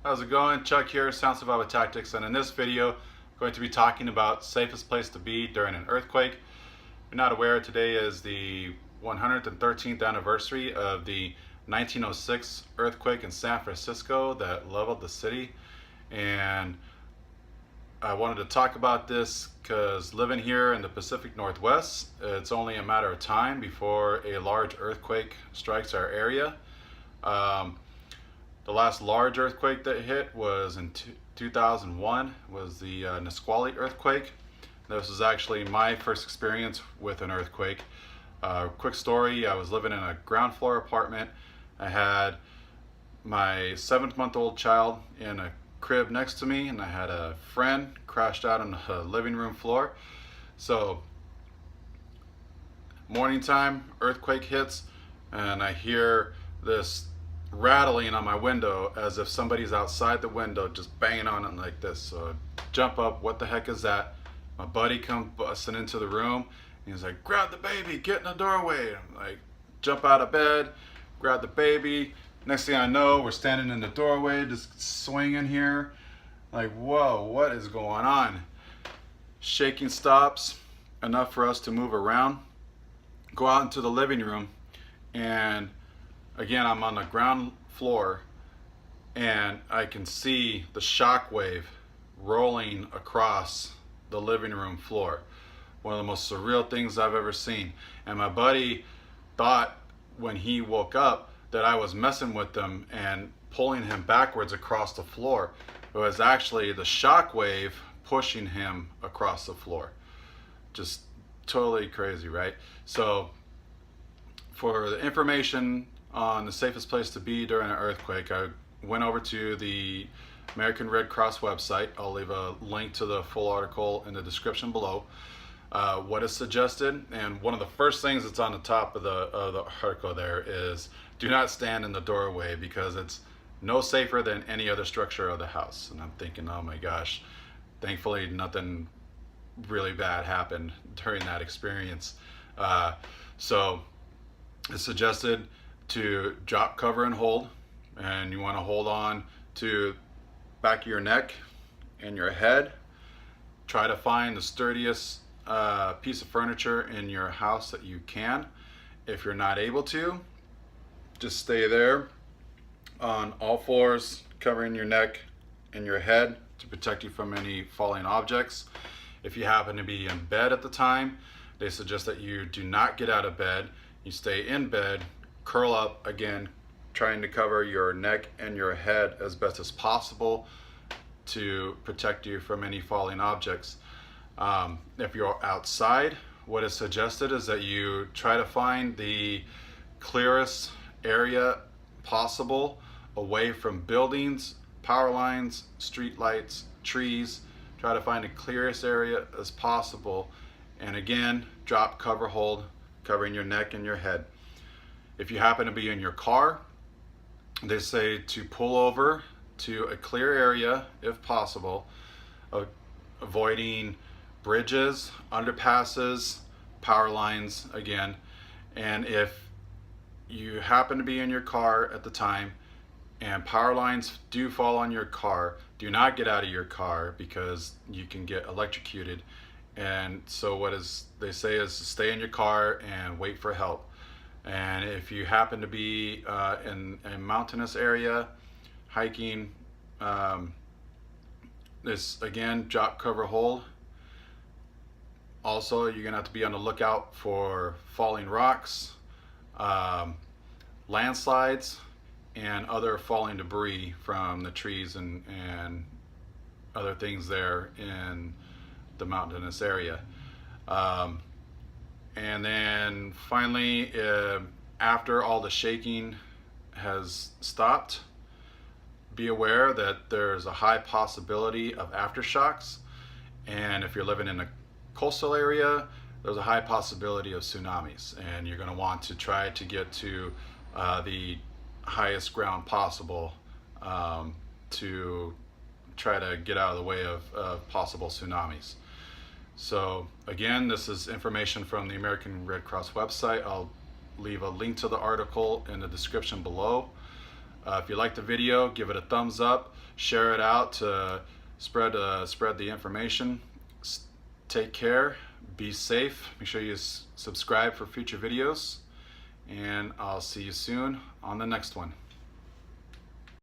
How's it going? Chuck here, Sound Survival Tactics, and in this video I'm going to be talking about safest place to be during an earthquake. If you're not aware, today is the 113th anniversary of the 1906 earthquake in San Francisco that leveled the city, and I wanted to talk about this because living here in the Pacific Northwest, it's only a matter of time before a large earthquake strikes our area. The last large earthquake that hit was in 2001, was the Nisqually earthquake. This was actually my first experience with an earthquake. Quick story, I was living in a ground floor apartment. I had my 7-month-old child in a crib next to me, and I had a friend crashed out on the living room floor. So morning time, earthquake hits, and I hear this rattling on my window as if somebody's outside the window just banging on it like this. So I jump up, what the heck is that? My buddy comes busting into the room and he's like, grab the baby, get in the doorway. I'm like, jump out of bed, grab the baby. Next thing I know, we're standing in the doorway just swinging here. Like, whoa, what is going on? Shaking stops enough for us to move around, go out into the living room, and again, I'm on the ground floor and I can see the shock wave rolling across the living room floor. One of the most surreal things I've ever seen. And my buddy thought when he woke up that I was messing with him and pulling him backwards across the floor. It was actually the shock wave pushing him across the floor. Just totally crazy, right? So for the information on the safest place to be during an earthquake, I went over to the American Red Cross website. I'll leave a link to the full article in the description below. What is suggested, and one of the first things that's on the top of the article there is do not stand in the doorway because it's no safer than any other structure of the house. And I'm thinking, oh my gosh, thankfully nothing really bad happened during that experience. So it's suggested to drop, cover, and hold, and you want to hold on to back of your neck and your head. Try to find the sturdiest piece of furniture in your house that you can. If you're not able to, just stay there on all fours, covering your neck and your head to protect you from any falling objects. If you happen to be in bed at the time, they suggest that you do not get out of bed. You stay in bed, curl up, again trying to cover your neck and your head as best as possible to protect you from any falling objects. If you're outside, what is suggested is that you try to find the clearest area possible away from buildings, power lines, street lights, trees. Try to find the clearest area as possible, and again, drop, cover, hold, covering your neck and your head. If you happen to be in your car, they say to pull over to a clear area if possible, avoiding bridges, underpasses, power lines again. And if you happen to be in your car at the time and power lines do fall on your car, do not get out of your car because you can get electrocuted. And so what they say is to stay in your car and wait for help. And if you happen to be in a mountainous area, hiking, this again, drop, cover, hold. Also, you're gonna have to be on the lookout for falling rocks, landslides, and other falling debris from the trees and other things there in the mountainous area. And then finally, after all the shaking has stopped, be aware that there's a high possibility of aftershocks. And if you're living in a coastal area, there's a high possibility of tsunamis. And you're going to want to try to get to the highest ground possible to try to get out of the way of possible tsunamis. So again, this is information from the American Red Cross website. I'll leave a link to the article in the description below. If you like the video, give it a thumbs up, share it out to spread the information. Take care, be safe, make sure you subscribe for future videos, and I'll see you soon on the next one.